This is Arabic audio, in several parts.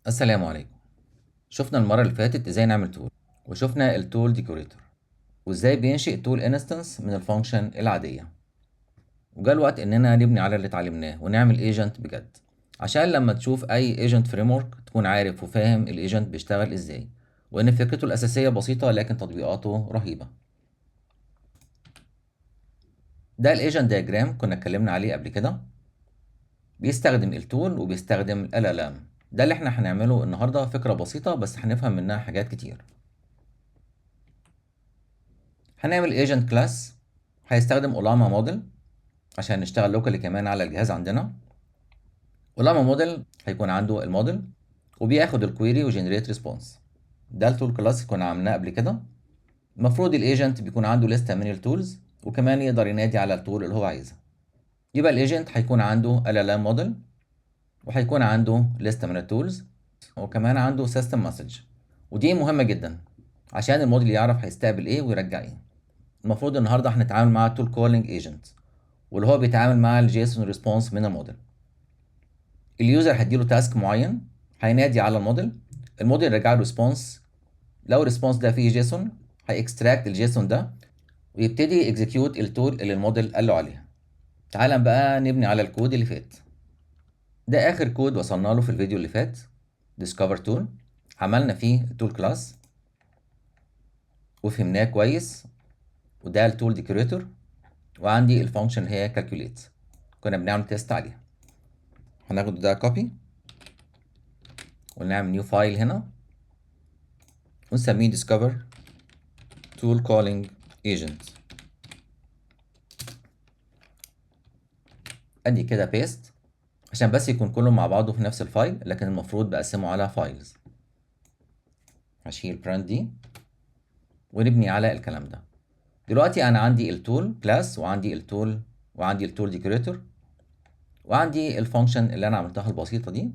السلام عليكم. شفنا المرة اللي فاتت ازاي نعمل تول، وشفنا التول ديكوريتور وازاي بينشئ تول انستنس من الفانكشن العادية. وجا الوقت اننا نبني على اللي اتعلمناه ونعمل ايجنت بجد، عشان لما تشوف اي ايجنت فريمورك تكون عارف وفاهم الايجنت بيشتغل ازاي، وان فكرته الاساسية بسيطة لكن تطبيقاته رهيبة. ده الايجنت دياجرام كنا اتكلمنا عليه قبل كده، بيستخدم التول وبيستخدم ال LLM. ده اللي احنا هنعمله النهارده، فكرة بسيطة بس هنفهم منها حاجات كتير. هنعمل ايجنت كلاس هيستخدم اولاما موديل عشان نشتغل لوكالي كمان على الجهاز عندنا. اولاما موديل هيكون عنده الموديل وبياخد الكويري وجنريت ريسبونس. ده التول كلاس كنا عملناه قبل كده. المفروض الايجنت بيكون عنده لستة من التولز، وكمان يقدر ينادي على التول اللي هو عايزها. يبقى الايجنت هيكون عنده LLM موديل، وهيكون عنده لستة من التولز، وكمان عنده سيستم مسج. ودي مهمة جدا عشان الموديل يعرف هيستقبل ايه ويرجع ايه. المفروض النهارده هنتعامل مع تول كولينج ايجنت، واللي هو بيتعامل مع الجيسون ريسبونس من الموديل. اليوزر هيديله تاسك معين، هينادي على الموديل، الموديل يرجع له ريسبونس. لو الريسبونس ده فيه جيسون هيكستراكت الجيسون ده ويبتدي اكزيكيوت التول اللي الموديل قال له عليها. تعال بقى نبني على الكود اللي فات. ده اخر كود وصلنا له في الفيديو اللي فات. discover tool عملنا فيه التول كلاس وفهمناه كويس. وده التول ديكوريتور، وعندي الفانكشن اللي هي calculate كنا بنعمل تيست عليها. هناخد ده كوبي ونعمل نيو فايل هنا ونسميه discover tool calling agent. ادي كده بيست عشان بس يكون كله مع بعضه في نفس الفايل، لكن المفروض بقسمه على فايلز. هشيل براند دي ونبني على الكلام ده. دلوقتي انا عندي التول كلاس وعندي التول ديكوريتور وعندي الفانكشن اللي انا عملتها البسيطه دي.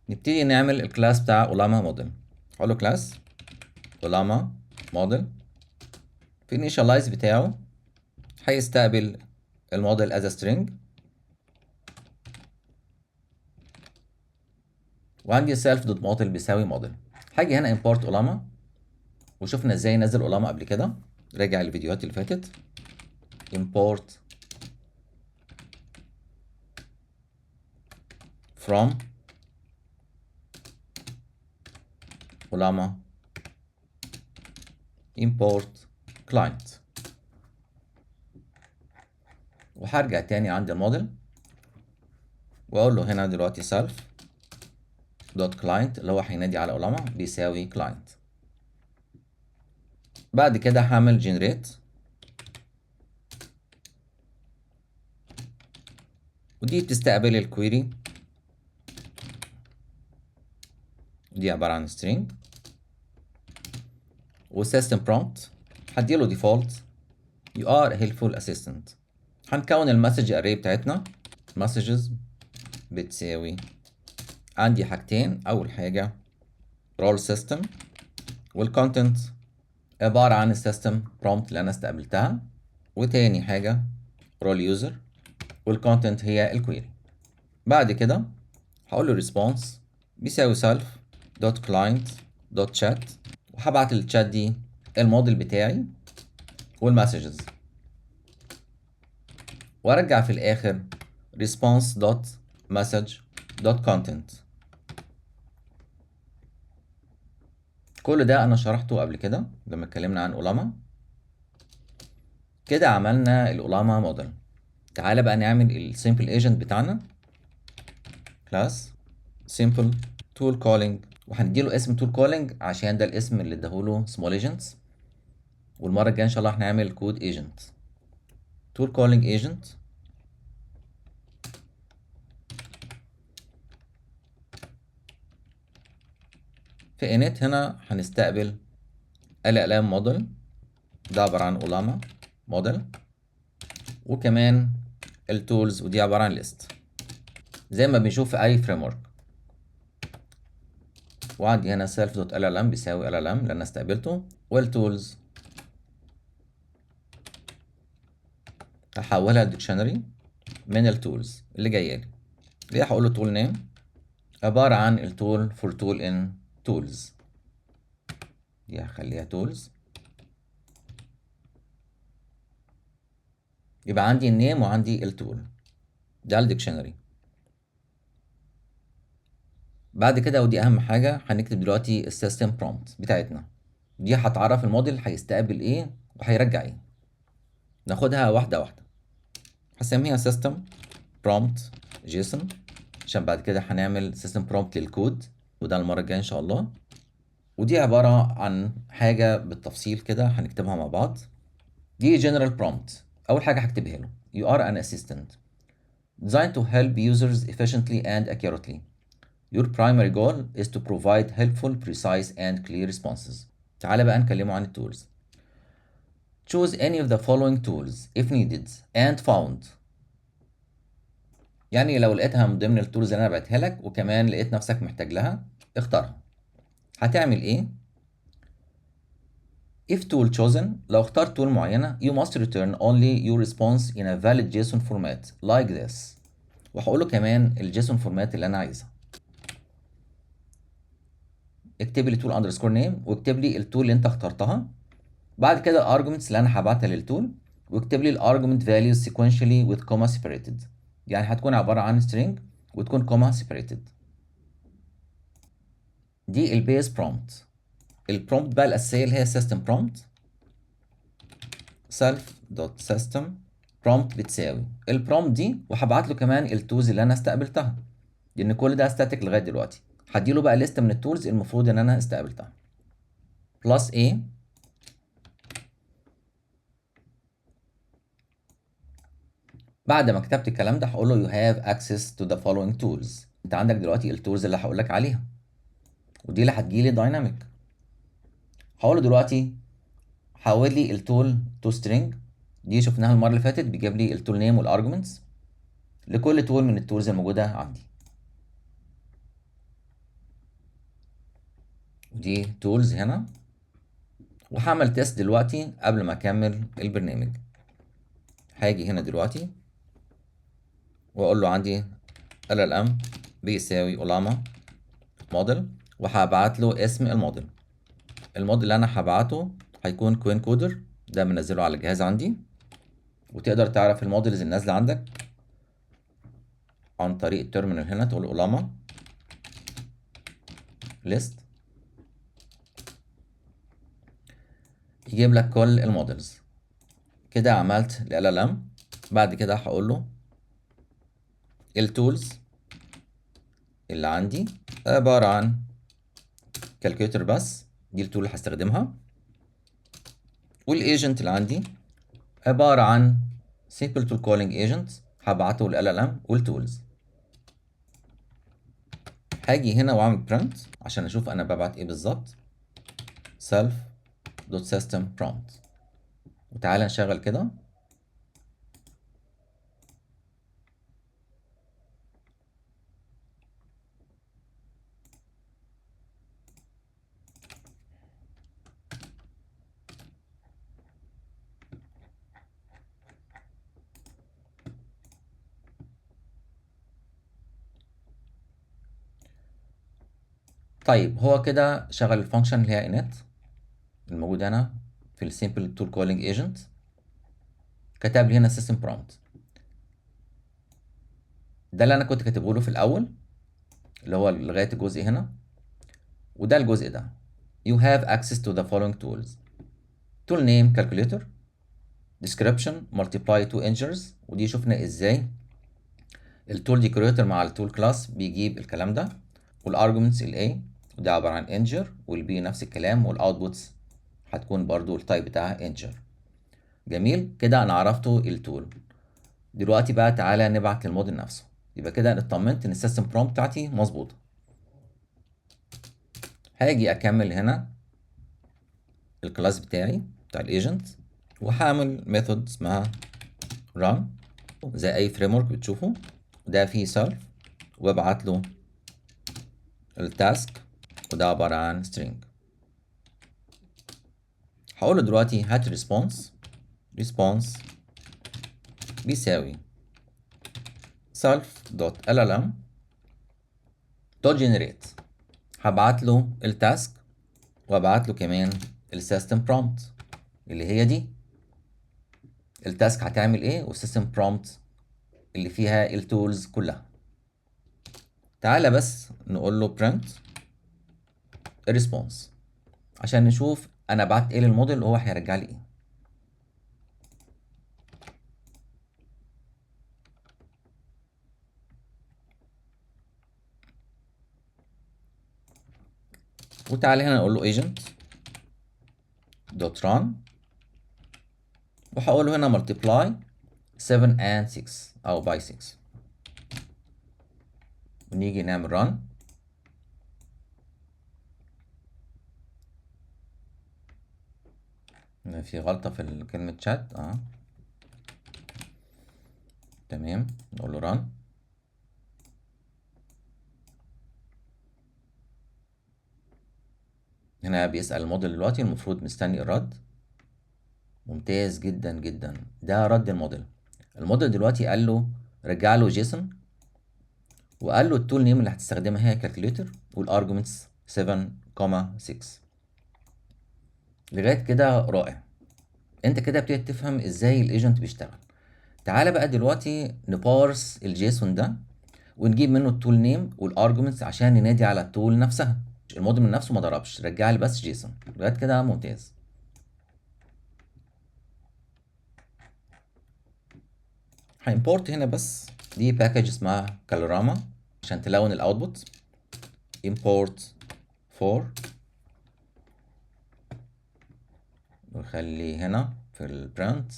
نبتدي نعمل الكلاس بتاع اولاما موديل. اقول له كلاس اولاما موديل. في initialize بتاعه هيستقبل الموديل as a string، وعندي self دوت موديل بيساوي موديل. هاجي هنا import اولاما، وشفنا ازاي ننزل اولاما قبل كده. راجع الفيديوهات اللي فاتت. import from اولاما import client. وهرجع تاني عند الموديل واقول له هنا دلوقتي self دوت client اللي هو هينادي على اولاما بيساوي client. بعد كده هعمل generate، ودي بتستقبل الكويري. دي عبارة عن string وسيستم prompt هديله default you are a helpful assistant. هنكون المسج array بتاعتنا. messages بتساوي عندي حاجتين. اول حاجة role system، والcontent عبارة عن السيستم prompt اللي انا استقبلتها. وتاني حاجة role user، والcontent هي الكويري. بعد كده هقول له response بيساوي self dot client dot chat، وهبعت الشات دي الموديل بتاعي والمسجز، وارجع في الاخر response dot message dot content. كل ده انا شرحته قبل كده لما اتكلمنا عن اولاما. كده عملنا الاولاما موديل. تعالى بقى نعمل السيمبل ايجنت بتاعنا. كلاس simple tool calling، وهنديله اسم tool calling عشان ده الاسم اللي اداهوله small agents. والمره الجايه ان شاء الله هنعمل كود ايجنت tool calling agent. في init هنا هنستقبل LLM موديل، ده عباره عن اولاما موديل، وكمان التولز ودي عباره عن ليست زي ما بنشوف في اي فريم ورك. وعندي هنا self دوت LLM بيساوي LLM اللي انا استقبلته، والتولز هحولها لديكشنري من التولز اللي جايه لي. هقول له تول نيم عبارة عن التول for tool in tools. دي هخليها tools. يبقى عندي النيم وعندي التول، ده الديكشنري. بعد كده ودي اهم حاجة، هنكتب دلوقتي السيستم برومبت بتاعتنا. دي هتعرف الموديل هيستقبل ايه وهيرجع ايه. ناخدها واحدة واحدة. هسميها سيستم برومبت جيسون، عشان بعد كده هنعمل سيستم برومبت للكود، وده المرة الجاية ان شاء الله. ودي عبارة عن حاجة بالتفصيل كده هنكتبها مع بعض. دي general prompt. أول حاجة هكتبها له: You are an assistant designed to help users efficiently and accurately. Your primary goal is to provide helpful, precise and clear responses. تعالى بقى نكلمه عن التولز. Choose any of the following tools if needed and found. يعني لو لقيتها من ضمن التولز اللي أنا بعتها لك وكمان لقيت نفسك محتاج لها، اختارها. هتعمل إيه؟ If tool chosen، لو اخترت tool معينة you must return only your response in a valid JSON format like this. وهقول له كمان الجيسون فورمات اللي انا عايزها. اكتب لي tool underscore name واكتب لي التول اللي انت اخترتها. بعد كده الارجمنتس اللي انا هبعتها للتول، واكتب لي الارجمنت values sequentially with comma separated. يعني هتكون عبارة عن string وتكون comma separated. دي البيز برومبت. البرومبت بقى الاساسية اللي هي system prompt self.system prompt بتساوي البرومبت دي، وهبعت له كمان التولز اللي انا استقبلتها، لان كل ده static لغايه دلوقتي. هديله بقى ليست من التولز المفروض ان انا استقبلتها. بلس A. بعد ما كتبت الكلام ده هقول له you have access to the following tools. انت عندك دلوقتي التولز اللي هقول لك عليها، ودي اللي هتجيلي دايناميك. هقول له دلوقتي حول لي التول تو string. دي شفناها المره اللي فاتت، بيجيب لي التول نيم والارجمنتس لكل تول من التولز الموجوده عندي. ودي تولز هنا. وهعمل تيست دلوقتي قبل ما اكمل البرنامج. هاجي هنا دلوقتي واقول له عندي LLM بيساوي أولاما موديل، وهبعت له اسم الموديل. الموديل اللي انا هبعته هيكون كوين كودر، ده منزله على الجهاز عندي. وتقدر تعرف الموديلز النازله عندك عن طريق التيرمينال. هنا تقول أولاما ليست، يجيب لك كل الموديلز. كده عملت ال LLM. بعد كده هقول له التولز اللي عندي عبارة عن كالكوليتر بس، دي التول اللي هستخدمها. والايجنت اللي عندي عبارة عن simple tool calling agent، هبعته لل LLM والتولز. هاجي هنا واعمل print عشان اشوف انا ببعت ايه بالظبط. self.system prompt. وتعالى نشغل كده. طيب هو كده شغل الفانكشن اللي هي init الموجود هنا في السيمبل تول كولينج ايجنت. كتب لي هنا system prompt. ده اللي انا كنت كاتبه له في الاول، اللي هو لغايه الجزء هنا. وده الجزء ده: you have access to the following tools. tool name calculator. description multiply two integers. ودي شفنا ازاي التول ديكوريتور مع التول كلاس بيجيب الكلام ده. والارجمنتس ال A وده عباره عن integer، والB نفس الكلام، والاوتبوتس هتكون برضو التايب بتاعها integer. جميل كده، انا عرفته التول. دلوقتي بقى تعالى نبعت للموديل نفسه. يبقى كده انا اطمنت ان السيستم برومبت بتاعتي مظبوطه. هاجي اكمل هنا الكلاس بتاعي بتاع الايجنت، وهعمل ميثود اسمها run زي اي فريم ورك بتشوفه. ده فيه self، وابعت له التاسك، وده عباره عن string. هقول له دلوقتي هات response بيساوي self.llm دوت جنريت، هبعت له التاسك وابعت له كمان السيستم برومبت اللي هي دي. التاسك هتعمل ايه والسيستم برومبت اللي فيها التولز كلها. تعالى بس نقول له print response عشان نشوف انا بعت ايه للموديل وهو هيرجع لي ايه. وتعالى هنا نقول له agent دوت run وهقول له هنا multiply 7 and 6 او by 6 ونيجي نعمل run. هنا في غلطة في كلمة chat تمام، نقول له run. هنا بيسأل الموديل دلوقتي، المفروض مستني الرد. ممتاز جدا جدا، ده رد الموديل. الموديل دلوقتي قال له رجع له جيسون، وقال له التول نيم اللي هتستخدمها هي كالكوليتر والارجيومنتس 7,6. لغايه كده رائع. انت كده ابتديت تفهم ازاي الايجنت بيشتغل. تعالى بقى دلوقتي نبارس الجيسون ده ونجيب منه التول نيم والارجيومنتس عشان ننادي على التول نفسها. الموديل من نفسه ما ضربش، رجع لي بس جيسون. لغايه كده ممتاز. هيمبورت هنا بس دي باكج اسمها كالوراما عشان تلون الاوتبوت. import for وخلي هنا في البرنت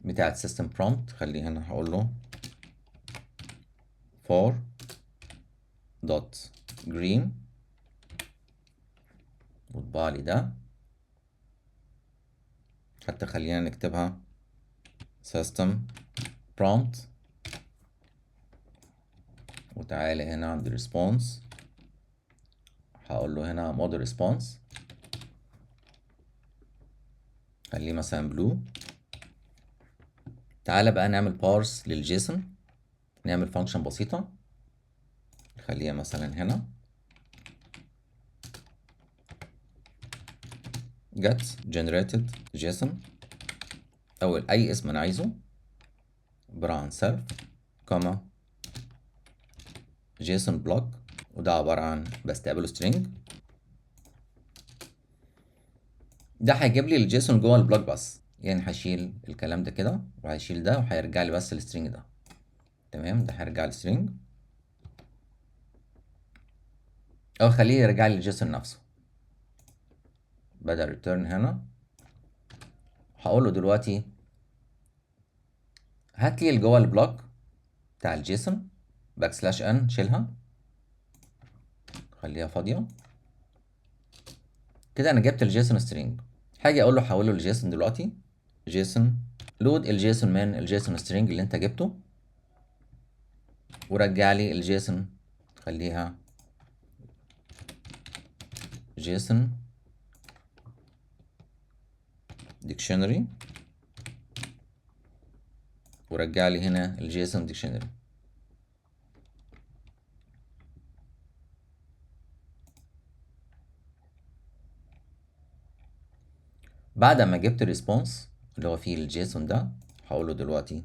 بتاعة system prompt، خلي هنا هقول له for dot green وطبع لي ده. حتى خلينا نكتبها system prompt. وتعالى هنا عند response هقول له هنا model response، خليه مثلا blue. تعالى بقى نعمل parse للجيسون، نعمل function بسيطة خليها مثلا هنا get generated json او اي اسم انا عايزه عبارة عن self كوما جيسون بلوك، وده عبارة عن بستقبله string. ده هيجيب لي الجيسون جوه البلوك بس، يعني هشيل الكلام ده كده وهيشيل ده وهيرجع لي بس السترينج ده. تمام، ده هيرجع لي string او خليه يرجع لي الجيسون نفسه بدل return. هنا هقول له دلوقتي هات لي جوه البلوك بتاع الجيسون \n شيلها خليها فاضية كده. انا جبت الجيسون سترينج، هاجي اقول له حوله لجيسون دلوقتي. جيسون لود الجيسون من الجيسون سترينج اللي انت جبته ورجع لي الجيسون، خليها جيسون ديكشنري ورجع لي هنا الجيسون ديكشنري. بعد ما جبت الريسبونس اللي هو فيه الجيسون ده هقول له دلوقتي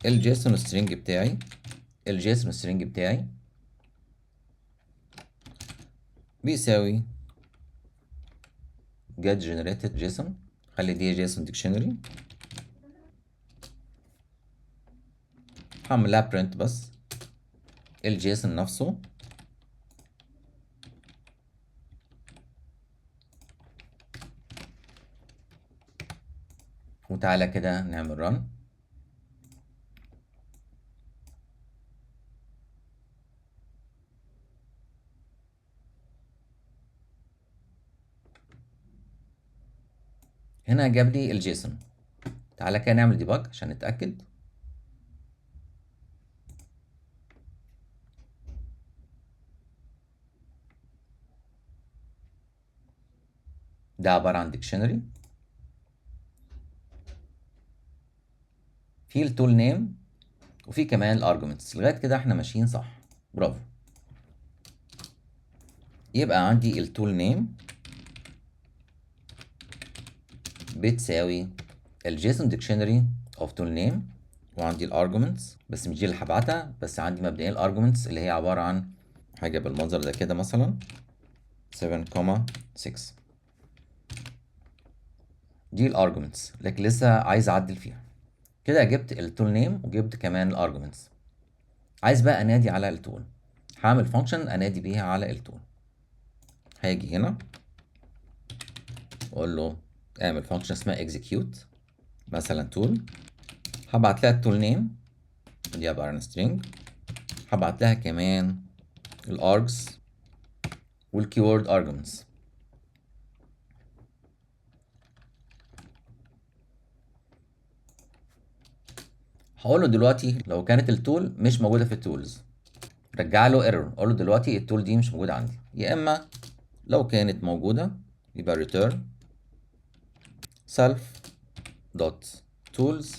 الجيسون سترينج بتاعي، الجيسون سترينج بتاعي بيساوي get generated JSON، خلي دي جيسون ديكشنري هعمل لها print بس الجيسون نفسه. وتعالى كده نعمل run. هنا جاب لي الجيسون. تعالى كده نعمل ديباج عشان نتأكد. ده عبارة عن dictionary. في التول نيم وفي كمان الارجمنتس. لغاية كده احنا ماشيين صح، برافو. يبقى عندي التول نيم بتساوي الجيسون ديكشنري اوف تول نيم، وعندي الارجمنتس، بس مش دي اللي هبعتها، بس عندي مبدئيا الارجمنتس اللي هي عبارة عن حاجة بالمنظر ده كده، مثلا 7,6. دي الارجمنتس، لكن لسه عايز اعدل فيها. كده جبت التول نيم وجبت كمان الارجمنتس. عايز بقى انادي على التول. هعمل فانكشن انادي بيها على التول. هاجي هنا واقول له اعمل فانكشن اسمها execute مثلا tool. هبعت لها التول نيم، دي عبارة عن string. هبعت لها كمان الارجز والكيورد arguments. هقول له دلوقتي لو كانت التول مش موجودة في التولز رجع له ايرور. اقول له دلوقتي التول دي مش موجودة عندي، يا اما لو كانت موجودة يبقى return self dot tools.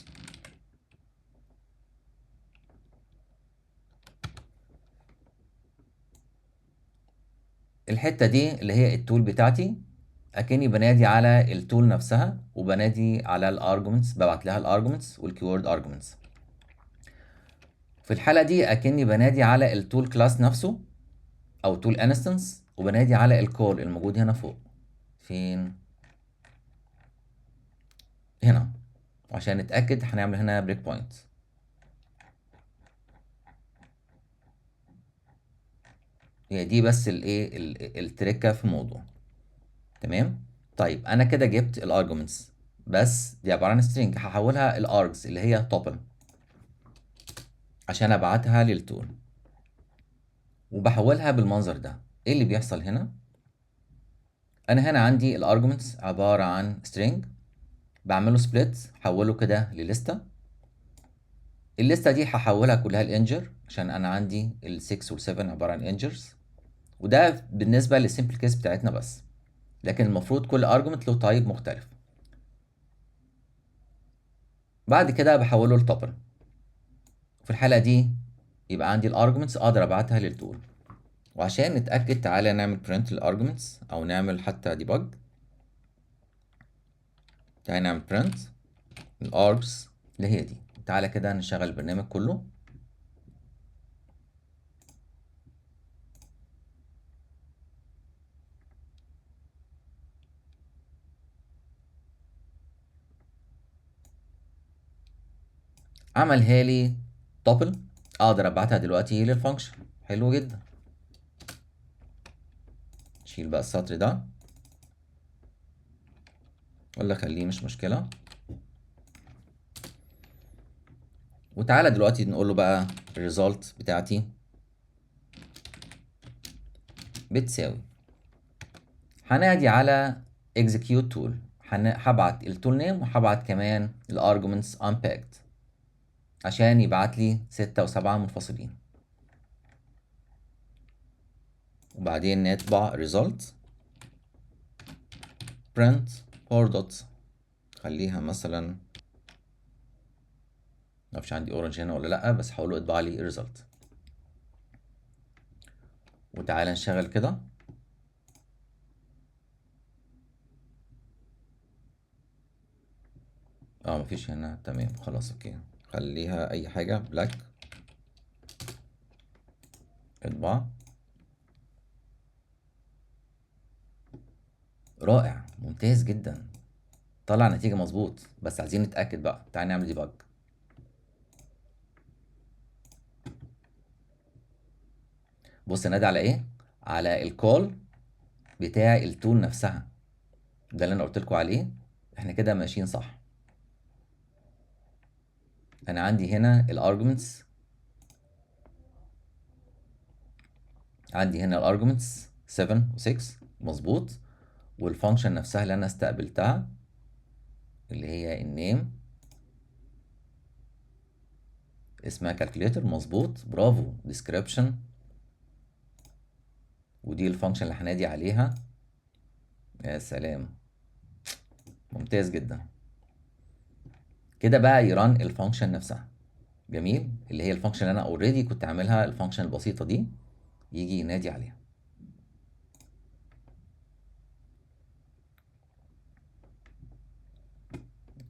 الحتة دي اللي هي التول بتاعتي، اكني بنادي على التول نفسها وبنادي على الارجمنتس، ببعت لها الارجمنتس والكيورد ارجمنتس. في الحالة دي اكني بنادي على التول كلاس نفسه او تول انستنس، وبنادي على الكول الموجود هنا فوق. فين؟ هنا. وعشان نتأكد هنعمل هنا بريك بوينت. هي دي بس الايه التركة في الموضوع. تمام. طيب انا كده جبت الارجمنتس، بس دي عبارة عن string هحولها الارجز اللي هي توبل عشان ابعتها للتول، وبحولها بالمنظر ده. ايه اللي بيحصل هنا؟ انا هنا عندي الارجمنتس عبارة عن string، بعمله سبليت حوله كده لليستة. الليستة دي هحولها كلها الانجر عشان انا عندي ال6 وال7 عبارة عن انجرز، وده بالنسبة للسيمبل كيس بتاعتنا بس، لكن المفروض كل ارجمنت له تايب مختلف. بعد كده بحوله لتوبل. في الحالة دي يبقى عندي الارجمنتس اقدر ابعتها للتول. وعشان نتأكد تعالى نعمل print الارجمنتس او نعمل حتى debug. تعالى نعمل print الارجز اللي هي دي. تعالى كده نشغل البرنامج كله. عملها لي توبل، اقدر ابعتها دلوقتي للفانكشن. حلو جدا. شيل بقى السطر ده ولا خليه مش مشكلة. وتعالى دلوقتي نقول له بقى الريزلت بتاعتي بتساوي، هنادي على execute tool، هبعت التول نيم وهبعت كمان الارجمنتس unpacked عشان يبعت لي 6 و7 منفصلين. وبعدين نطبع result print or dot. خليها مثلا، معرفش عندي اورنج هنا ولا لا، بس هقول له اطبع لي result. وتعالى نشغل كده. مفيش هنا. تمام خلاص اوكي. خليها اي حاجة black. اطبع. رائع، ممتاز جدا، طلع نتيجة مظبوط. بس عايزين نتأكد بقى. تعالى نعمل ديباج. بص نادي على ايه؟ على الكول بتاع التول نفسها. ده اللي انا قلت لكم عليه. احنا كده ماشيين صح. انا عندي هنا الارجمنتس، عندي هنا الارجمنتس 7 و6 مظبوط. والفانكشن نفسها اللي انا استقبلتها اللي هي النيم اسمها كالكوليتر مظبوط، برافو. ديسكريبشن، ودي الفانكشن اللي هنادي عليها. يا سلام، ممتاز جدا. كده بقى يران الفانكشن نفسها. جميل، اللي هي الفانكشن اللي انا اوريدي كنت عاملها، الفانكشن البسيطه دي، يجي ينادي عليها.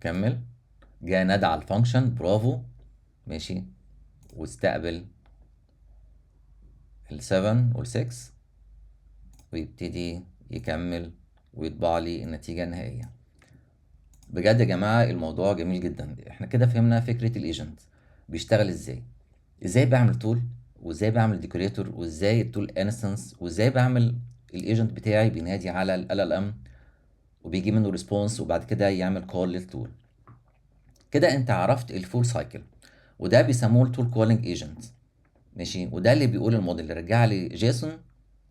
كمل. جاء نادى على الفانكشن، برافو، ماشي، واستقبل ال7 وال6 ويبتدي يكمل ويطبع لي النتيجة النهائية. بجد يا جماعة الموضوع جميل جدا. احنا كده فهمنا فكرة الايجنت بيشتغل ازاي، ازاي بعمل تول، وازاي بعمل ديكوريتور، وازاي التول انستنس، وازاي بعمل الايجنت بتاعي بينادي على ال ام وبيجي منه ريسبونس وبعد كده يعمل كول للتول. كده انت عرفت الفول سايكل، وده بيسموه التول كولينج ايجنت. ماشي، وده اللي بيقول الموديل اللي رجع لي جيسون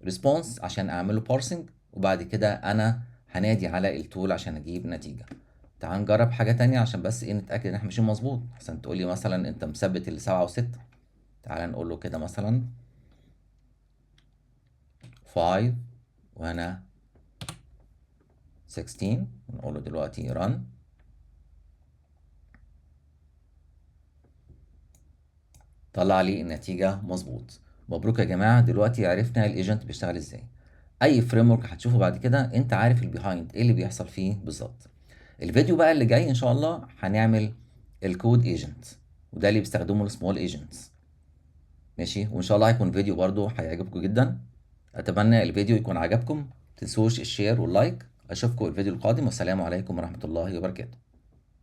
ريسبونس عشان اعمله بارسنج، وبعد كده انا هنادي على التول عشان اجيب نتيجه. تعال نجرب حاجه تانية عشان بس ايه نتاكد ان احنا ماشيين مظبوط، عشان تقول لي مثلا انت مثبت ال7 و6. تعال نقول له كده مثلا 5 وهنا 16، نقول له دلوقتي run. طلع لي النتيجه مظبوط. مبروك يا جماعه، دلوقتي عرفنا الايجنت بيشتغل ازاي. اي فريم ورك هتشوفه بعد كده انت عارف البيهايند ايه اللي بيحصل فيه بالظبط. الفيديو بقى اللي جاي ان شاء الله هنعمل الكود ايجنت، وده اللي بيستخدمه السمول ايجنتس. ماشي، وان شاء الله هيكون فيديو برضو هيعجبكم جدا. اتمنى الفيديو يكون عجبكم، متنسوش الشير واللايك. اشوفكم الفيديو القادم، والسلام عليكم ورحمة الله وبركاته.